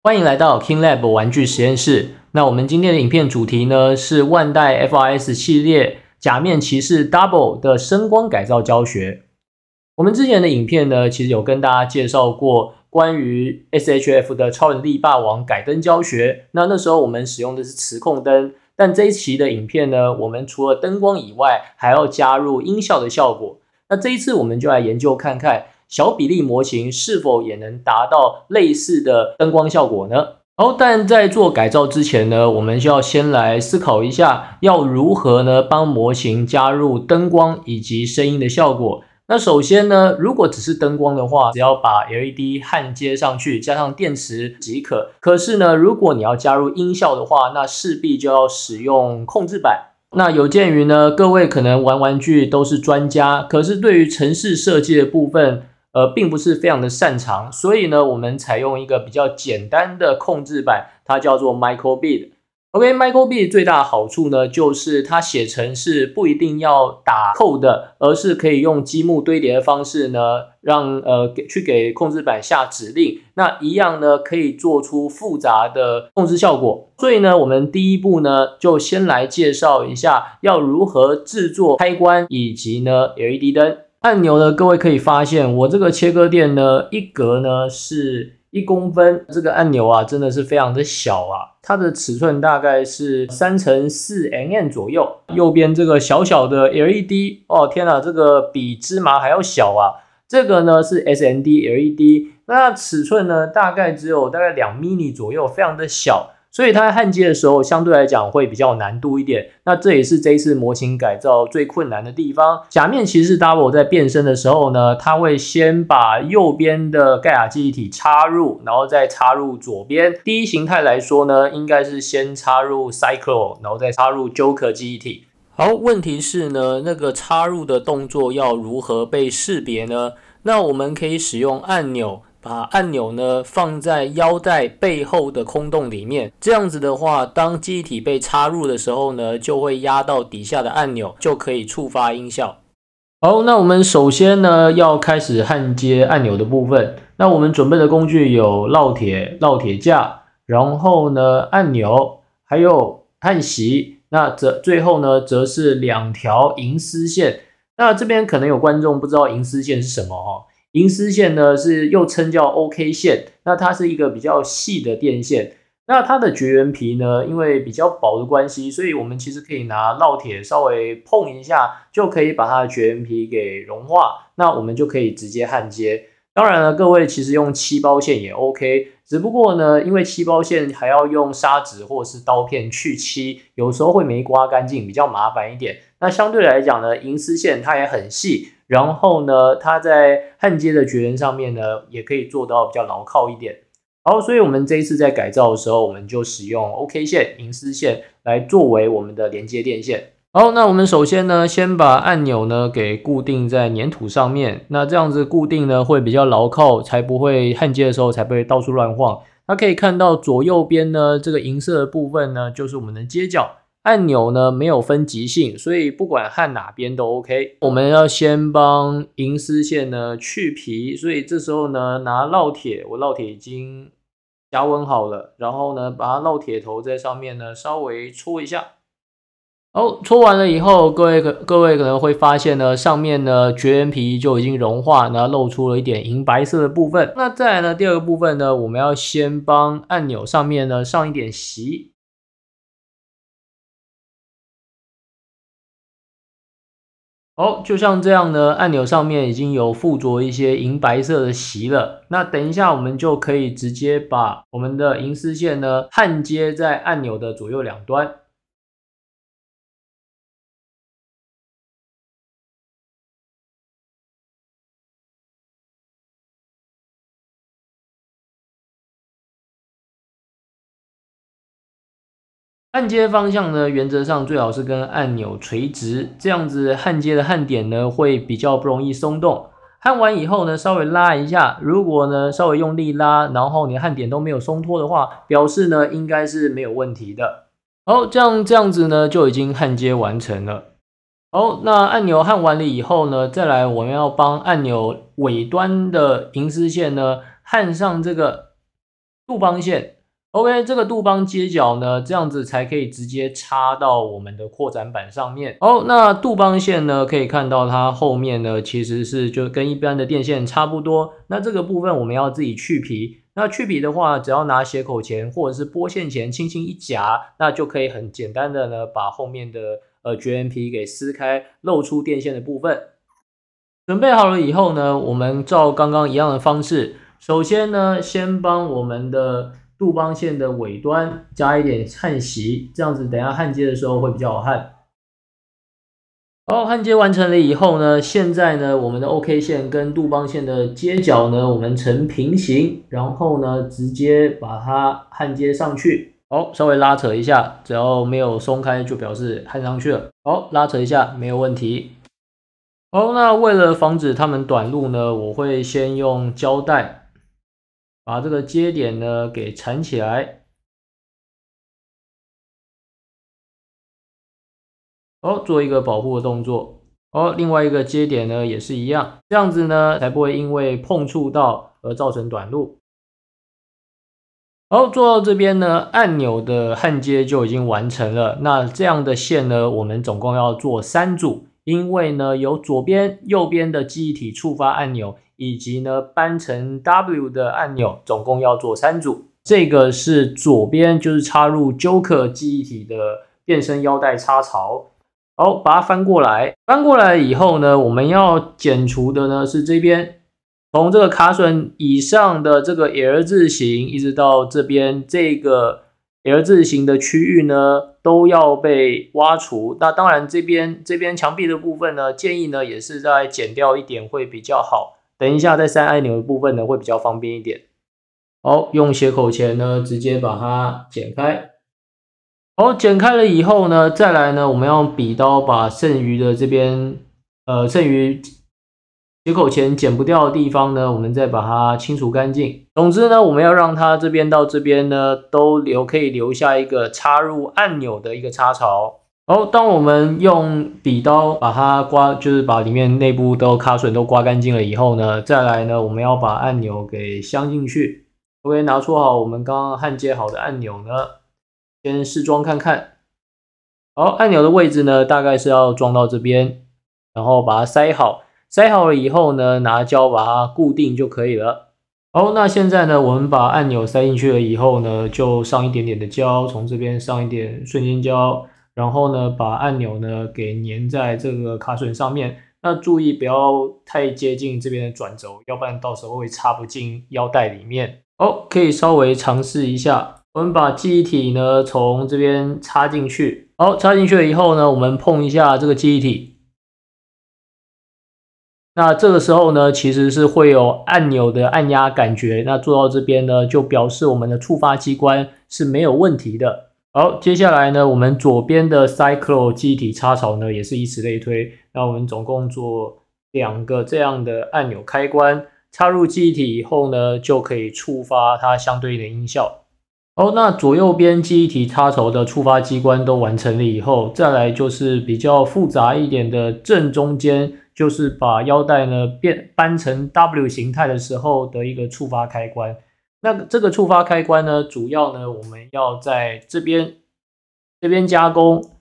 欢迎来到 KingLab 玩具实验室。那我们今天的影片主题呢是万代 FRS 系列假面骑士 Double 的声光改造教学。我们之前的影片呢，其实有跟大家介绍过关于 SHF 的超人力霸王改灯教学。那时候我们使用的是磁控灯，但这一期的影片呢，我们除了灯光以外，还要加入音效的效果。那这一次我们就来研究看看小比例模型是否也能达到类似的灯光效果呢？但在做改造之前呢，我们就要先来思考一下，要如何呢帮模型加入灯光以及声音的效果。那首先呢，如果只是灯光的话，只要把 LED 焊接上去，加上电池即可。可是呢，如果你要加入音效的话，那势必就要使用控制板。那有鉴于呢，各位可能玩玩具都是专家，可是对于程式设计的部分，并不是非常的擅长，所以呢，我们采用一个比较简单的控制板，它叫做 Microbit。OK，Microbit 最大的好处呢，就是它写程式不一定要打 code， 而是可以用积木堆叠的方式呢，让去给控制板下指令，那一样呢可以做出复杂的控制效果。所以呢，我们第一步呢，就先来介绍一下要如何制作开关以及呢 LED 灯。按钮呢，各位可以发现我这个切割垫呢，一格呢是1公分，这个按钮啊真的是非常的小啊，它的尺寸大概是3×4mm左右。右边这个小小的 LED， 哦天哪，这个比芝麻还要小啊！这个呢是 SND LED， 那尺寸呢大概只有大概2mm左右，非常的小。所以它焊接的时候相对来讲会比较有难度一点，那这也是这一次模型改造最困难的地方。假面骑士 Double 在变身的时候呢，它会先把右边的盖亚记忆体插入，然后再插入左边。第一形态来说呢，应该是先插入 Cyclo， 然后再插入 Joker 记忆体。好，问题是呢，那个插入的动作要如何被识别呢？那我们可以使用按钮，把按钮呢放在腰带背后的空洞里面，这样子的话，当记忆体被插入的时候呢，就会压到底下的按钮，就可以触发音效。好，那我们首先呢要开始焊接按钮的部分。那我们准备的工具有烙铁架，然后呢按钮，还有焊锡。那最后呢则是2条银丝线。那这边可能有观众不知道银丝线是什么哦。银丝线呢是又称叫 OK 线，那它是一个比较细的电线。那它的绝缘皮呢，因为比较薄的关系，所以我们其实可以拿烙铁稍微碰一下，就可以把它的绝缘皮给融化。那我们就可以直接焊接。当然了，各位其实用漆包线也 OK， 只不过呢，因为漆包线还要用砂纸或是刀片去漆，有时候会没刮干净，比较麻烦一点。那相对来讲呢，银丝线它也很细，然后呢，它在焊接的绝缘上面呢，也可以做到比较牢靠一点。好，所以我们这一次在改造的时候，我们就使用 OK 线、银丝线来作为我们的连接电线。好，那我们首先呢，先把按钮呢给固定在粘土上面，那这样子固定呢会比较牢靠，才不会焊接的时候才不会到处乱晃。它可以看到左右边呢，这个银色的部分呢，就是我们的接角。按钮呢没有分极性，所以不管焊哪边都 OK。我们要先帮银丝线呢去皮，所以这时候呢拿烙铁，我烙铁已经加温好了，然后呢把烙铁头在上面呢稍微戳一下。好，戳完了以后，各位可能会发现呢，上面呢绝缘皮就已经融化，然后露出了一点银白色的部分。那再来呢，第二个部分呢，我们要先帮按钮上面呢上一点锡。好，就像这样呢，按钮上面已经有附着一些银白色的锡了。那等一下我们就可以直接把我们的银丝线呢焊接在按钮的左右两端。焊接方向呢，原则上最好是跟按钮垂直，这样子焊接的焊点呢会比较不容易松动。焊完以后呢，稍微拉一下，如果呢稍微用力拉，然后你焊点都没有松脱的话，表示呢应该是没有问题的。好，这样子呢就已经焊接完成了。好，那按钮焊完了以后呢，再来我们要帮按钮尾端的银丝线呢焊上这个杜邦线。OK， 这个杜邦接角呢，这样子才可以直接插到我们的扩展板上面。那杜邦线呢，可以看到它后面呢，其实是就跟一般的电线差不多。那这个部分我们要自己去皮。那去皮的话，只要拿斜口钳或者是拨线钳轻轻一夹，那就可以很简单的呢，把后面的绝缘皮给撕开，露出电线的部分。准备好了以后呢，我们照刚刚一样的方式，首先呢，先帮我们的杜邦线的尾端加一点焊锡，这样子等一下焊接的时候会比较好焊。好，焊接完成了以后呢，现在呢，我们的 OK 线跟杜邦线的接角呢，我们呈平行，然后呢，直接把它焊接上去。好，稍微拉扯一下，只要没有松开，就表示焊上去了。好，拉扯一下，没有问题。好，那为了防止它们短路呢，我会先用胶带把这个接点呢给缠起来。好，做一个保护的动作。好，另外一个接点呢也是一样，这样子呢才不会因为碰触到而造成短路。好，做到这边呢，按钮的焊接就已经完成了。那这样的线呢，我们总共要做3组，因为呢有左边、右边的记忆体触发按钮，以及呢扳成 W 的按钮，总共要做3组。这个是左边就是插入 Joker 记忆体的变身腰带插槽。好，把它翻过来，翻过来以后呢，我们要剪除的呢是这边，从这个卡榫以上的这个 L 字形，一直到这边这个 L 字形的区域呢，都要被挖除。那当然这边墙壁的部分呢，建议呢也是再剪掉一点会比较好。等一下在3按钮的部分呢，会比较方便一点。好，用斜口钳呢，直接把它剪开。好，剪开了以后呢，再来呢，我们要用笔刀把剩余的这边，剩余斜口钳剪不掉的地方呢，我们再把它清除干净。总之呢，我们要让它这边到这边呢，都可以留下一个插入按钮的一个插槽。好，当我们用笔刀把它刮，就是把里面内部都卡榫都刮干净了以后呢，再来呢，我们要把按钮给镶进去。OK， 拿出好我们刚刚焊接好的按钮呢。先试装看看。好，按钮的位置呢，大概是要装到这边，然后把它塞好。塞好了以后呢，拿胶把它固定就可以了。好，那现在呢，我们把按钮塞进去了以后呢，就上一点点的胶，从这边上一点瞬间胶，然后呢，把按钮呢给粘在这个卡榫上面。那注意不要太接近这边的转轴，要不然到时候会插不进腰带里面。好，可以稍微尝试一下。我们把记忆体呢从这边插进去，好，插进去了以后呢，我们碰一下这个记忆体。那这个时候呢，其实是会有按钮的按压感觉。那做到这边呢，就表示我们的触发机关是没有问题的。好，接下来呢，我们左边的 Cyclo 记忆体插槽呢，也是以此类推。那我们总共做2个这样的按钮开关，插入记忆体以后呢，就可以触发它相对应的音效。好，那左右边记忆体插头的触发机关都完成了以后，再来就是比较复杂一点的正中间，就是把腰带呢扳成 W 形态的时候的一个触发开关。那这个触发开关呢，主要呢我们要在这边加工。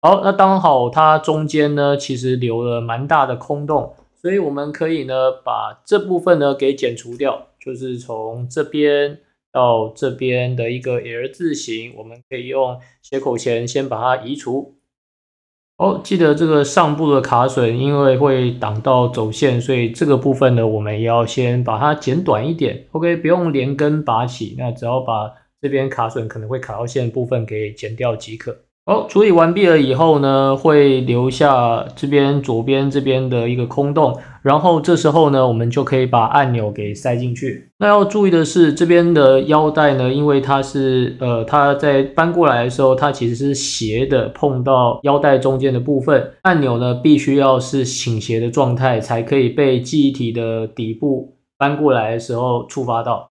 好，那刚好它中间呢其实留了蛮大的空洞，所以我们可以呢把这部分呢给剪除掉，就是从这边到这边的一个 L 字形，我们可以用斜口钳先把它移除。哦，记得这个上部的卡榫因为会挡到走线，所以这个部分呢，我们要先把它剪短一点。OK， 不用连根拔起，那只要把这边卡榫可能会卡到线的部分给剪掉即可。好，处理完毕了以后呢，会留下这边左边这边的一个空洞，然后这时候呢，我们就可以把按钮给塞进去。那要注意的是，这边的腰带呢，因为它是它在搬过来的时候，它其实是斜的，碰到腰带中间的部分，按钮呢必须要是倾斜的状态，才可以被记忆体的底部搬过来的时候触发到。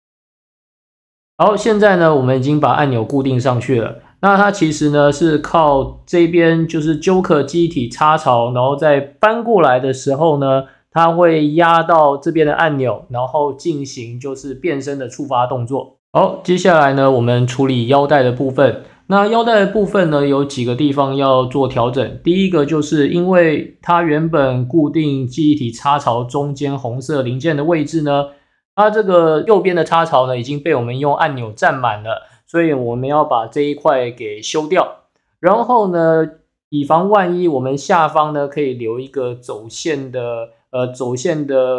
好，现在呢，我们已经把按钮固定上去了。那它其实呢是靠这边就是 Joker 记忆体插槽，然后在搬过来的时候呢，它会压到这边的按钮，然后进行就是变身的触发动作。好，接下来呢，我们处理腰带的部分。那腰带的部分呢，有几个地方要做调整。第一个就是因为它原本固定记忆体插槽中间红色零件的位置呢，它这个右边的插槽呢已经被我们用按钮占满了，所以我们要把这一块给修掉。然后呢，以防万一，我们下方呢可以留一个走线的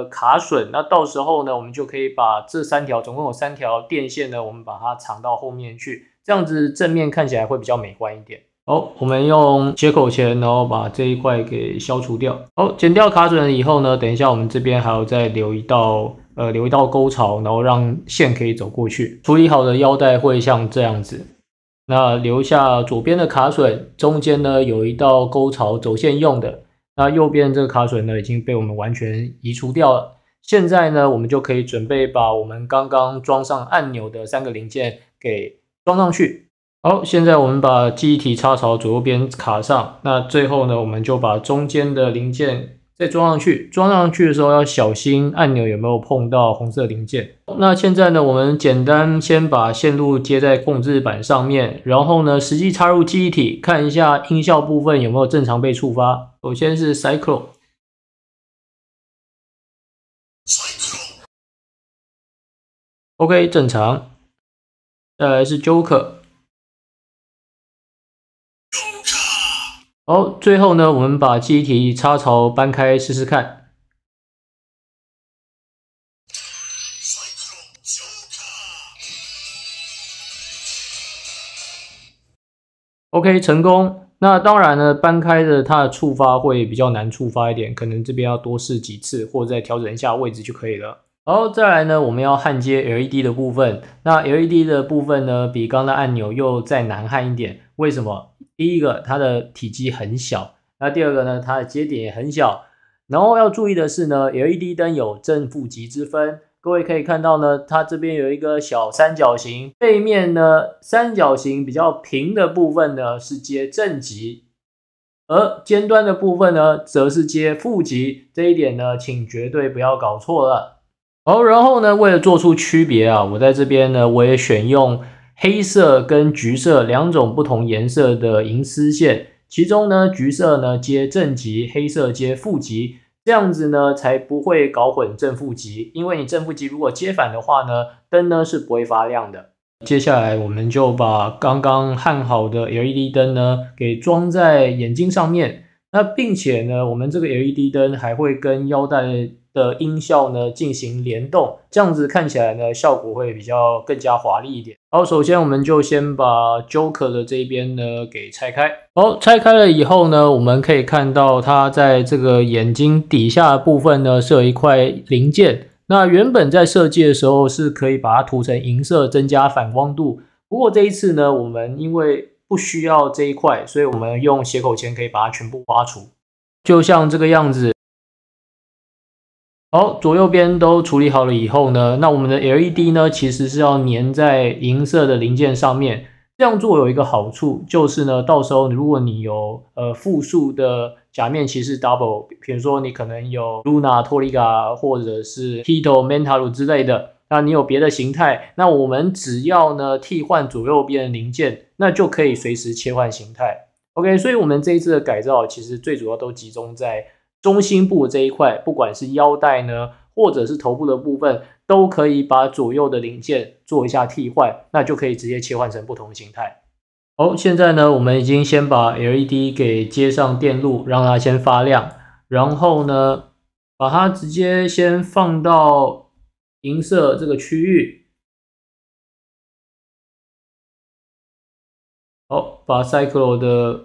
卡榫，那到时候呢，我们就可以把这总共有3条电线呢，我们把它藏到后面去。这样子正面看起来会比较美观一点。好，我们用接口钳，然后把这一块给消除掉。好，剪掉卡榫了以后呢，等一下我们这边还要再留一道沟槽，然后让线可以走过去。处理好的腰带会像这样子。那留下左边的卡榫，中间呢有一道沟槽走线用的。那右边这个卡榫呢已经被我们完全移除掉了。现在呢，我们就可以准备把我们刚刚装上按钮的3个零件给装上去。好，现在我们把记忆体插槽左右边卡上，那最后呢，我们就把中间的零件再装上去。装上去的时候要小心按钮有没有碰到红色零件。那现在呢，我们简单先把线路接在控制板上面，然后呢，实际插入记忆体，看一下音效部分有没有正常被触发。首先是 Cyclo。OK， 正常。再来是 Joker。好，最后呢，我们把记忆体插槽搬开试试看。OK， 成功。那当然呢，搬开的它的触发会比较难触发一点，可能这边要多试几次，或者再调整一下位置就可以了。好，再来呢，我们要焊接 LED 的部分。那 LED 的部分呢，比刚刚的按钮又再难焊一点。为什么？第一个，它的体积很小；那第二个呢，它的接点也很小。然后要注意的是呢 ，LED 灯有正负极之分。各位可以看到呢，它这边有一个小三角形，背面呢三角形比较平的部分呢是接正极，而尖端的部分呢则是接负极。这一点呢，请绝对不要搞错了。好，然后呢，为了做出区别啊，我在这边呢，我也选用黑色跟橘色2种不同颜色的银丝线，其中呢，橘色呢接正极，黑色接负极，这样子呢才不会搞混正负极，因为你正负极如果接反的话呢，灯呢是不会发亮的。接下来我们就把刚刚焊好的 LED 灯呢给装在眼睛上面，那并且呢，我们这个 LED 灯还会跟腰带的音效呢进行联动，这样子看起来呢效果会更加华丽一点。好，首先我们就先把 Joker 的这边呢给拆开。好，拆开了以后呢，我们可以看到它在这个眼睛底下的部分呢是有一块零件。那原本在设计的时候是可以把它涂成银色，增加反光度。不过这一次呢，我们因为不需要这一块，所以我们用斜口钳可以把它全部挖除，就像这个样子。好，左右边都处理好了以后呢，那我们的 LED 呢，其实是要粘在银色的零件上面。这样做有一个好处，就是呢，到时候如果你有复数的假面骑士 Double， 比如说你可能有 Luna、Toriga 或者是 Hito、Mentaru 之类的，那你有别的形态，那我们只要呢替换左右边的零件，那就可以随时切换形态。OK， 所以我们这一次的改造其实最主要都集中在中心部这一块，不管是腰带呢，或者是头部的部分，都可以把左右的零件做一下替换，那就可以直接切换成不同的形态。好，现在呢，我们已经先把 LED 给接上电路，让它先发亮，然后呢，把它直接先放到银色这个区域。好，把 Cyclo 的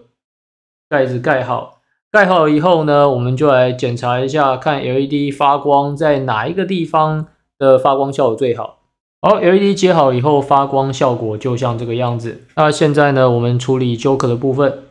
盖子盖好。盖好以后呢，我们就来检查一下，看 LED 发光在哪一个地方的发光效果最好。好 ，LED 接好以后，发光效果就像这个样子。那现在呢，我们处理 Joker 的部分。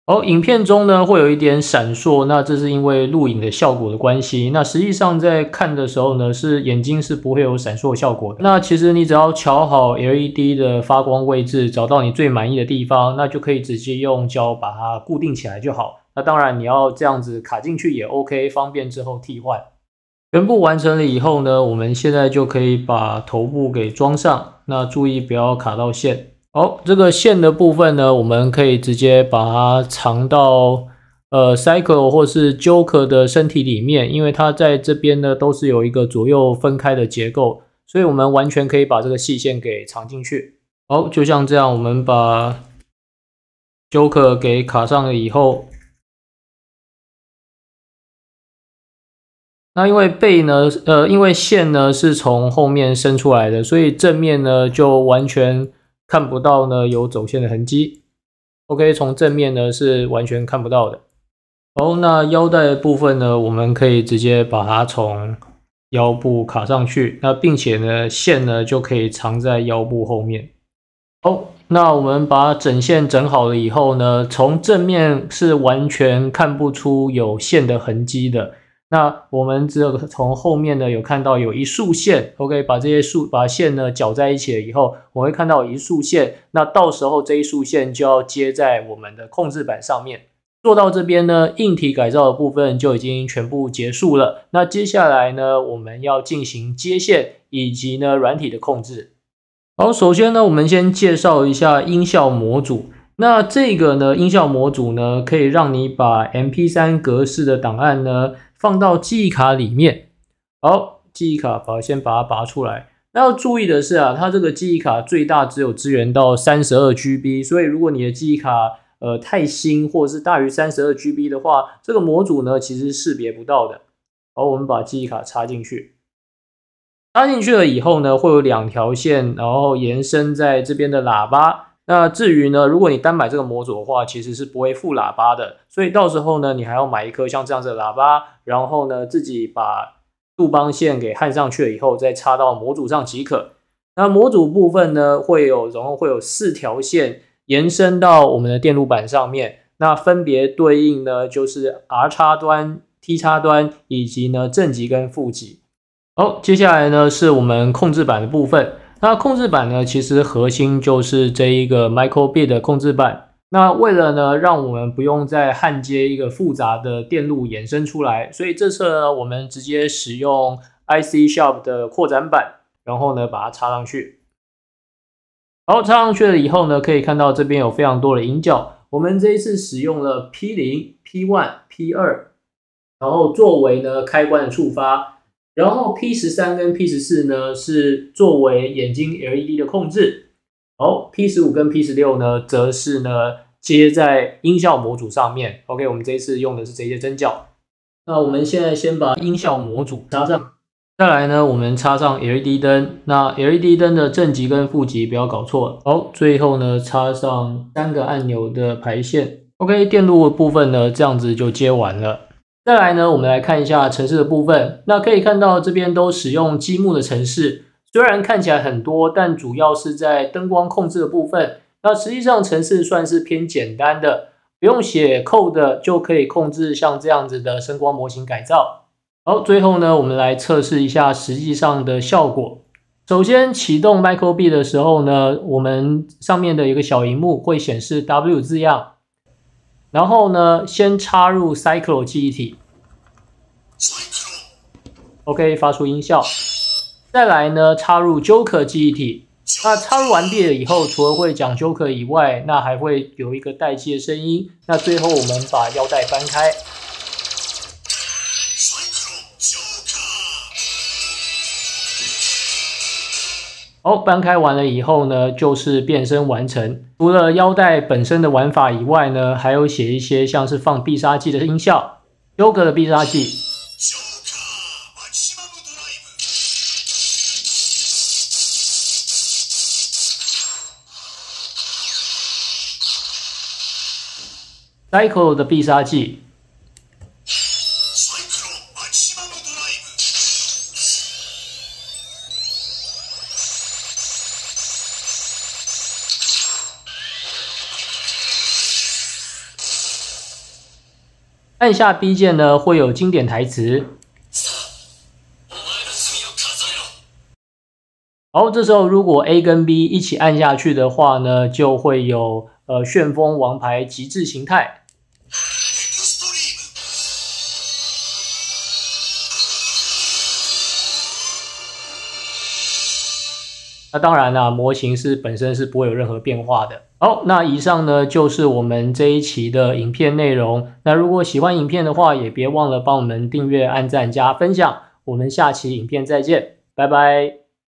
好，影片中呢会有一点闪烁，那这是因为录影的效果的关系。那实际上在看的时候呢，眼睛是不会有闪烁效果的。那其实你只要调好 LED 的发光位置，找到你最满意的地方，那就可以直接用胶把它固定起来就好。那当然你要这样子卡进去也 OK， 方便之后替换。全部完成了以后呢，我们现在就可以把头部给装上。那注意不要卡到线。好，这个线的部分呢，我们可以直接把它藏到Cyclo 或是 Joker 的身体里面，因为它在这边呢都是有一个左右分开的结构，所以我们完全可以把这个细线给藏进去。好，就像这样，我们把 Joker 给卡上了以后。那因为背呢，因为线呢是从后面伸出来的，所以正面呢就完全看不到呢有走线的痕迹。OK， 从正面呢是完全看不到的。好，那腰带的部分呢，我们可以直接把它从腰部卡上去，那并且呢线呢就可以藏在腰部后面。好，那我们把整线整好了以后呢，从正面是完全看不出有线的痕迹的。那我们只有从后面呢有看到有一束线 ，OK， 把线呢搅在一起了以后，我会看到一束线。那到时候这一束线就要接在我们的控制板上面。做到这边呢，硬体改造的部分就已经全部结束了。那接下来呢，我们要进行接线以及呢软体的控制。好，首先呢，我们先介绍一下音效模组。那这个呢，音效模组呢，可以让你把 MP3 格式的档案呢放到记忆卡里面。好，记忆卡先把它拔出来。那要注意的是啊，它这个记忆卡最大只有支援到32GB， 所以如果你的记忆卡太新或者是大于32GB 的话，这个模组呢其实识别不到的。好，我们把记忆卡插进去。插进去了以后呢，会有2条线，然后延伸在这边的喇叭。那至于呢，如果你单买这个模组的话，其实是不会附喇叭的，所以到时候呢，你还要买一颗像这样子的喇叭，然后呢，自己把杜邦线给焊上去了以后，再插到模组上即可。那模组部分呢，总共会有4条线延伸到我们的电路板上面，那分别对应呢，就是 R 叉端、T 叉端以及呢正极跟负极。好，接下来呢是我们控制板的部分。那控制板呢，其实核心就是这一个 Microbit 的控制板。那为了呢，让我们不用再焊接一个复杂的电路衍生出来，所以这次呢，我们直接使用 IC Shop 的扩展板，然后呢把它插上去。好，插上去了以后呢，可以看到这边有非常多的音角。我们这一次使用了 P0、P1、P2， 然后作为呢开关的触发。然后 P13 跟 P14 呢是作为眼睛 LED 的控制，好 ，P15 跟 P16 呢则是呢接在音效模组上面。OK， 我们这一次用的是这些针脚。那我们现在先把音效模组插上，再来呢我们插上 LED 灯。那 LED 灯的正极跟负极不要搞错了。好，最后呢插上3个按钮的排线。OK， 电路的部分呢这样子就接完了。再来呢，我们来看一下程式的部分。那可以看到这边都使用积木的程式，虽然看起来很多，但主要是在灯光控制的部分。那实际上程式算是偏简单的，不用写 code 就可以控制像这样子的声光模型改造。好，最后呢，我们来测试一下实际上的效果。首先启动 Microbit 的时候呢，我们上面的一个小萤幕会显示 W 字样。然后呢，先插入 Cyclo 记忆体 ，OK， 发出音效。再来呢，插入 Joker 记忆体。那插入完毕了以后，除了会讲 Joker 以外，那还会有一个待机的声音。那最后我们把腰带翻开。好，搬开完了以后呢，就是变身完成。除了腰带本身的玩法以外呢，还有写一些像是放必杀技的音效 ，Joker 的必杀技。Cyclo 的必杀技。按下 B 键呢，会有经典台词。好，这时候如果 A 跟 B 一起按下去的话呢，就会有旋风王牌极致形态。那当然啦，模型本身是不会有任何变化的。好，那以上呢就是我们这一期的影片内容。那如果喜欢影片的话，也别忘了帮我们订阅、按赞、加分享。我们下期影片再见，拜拜。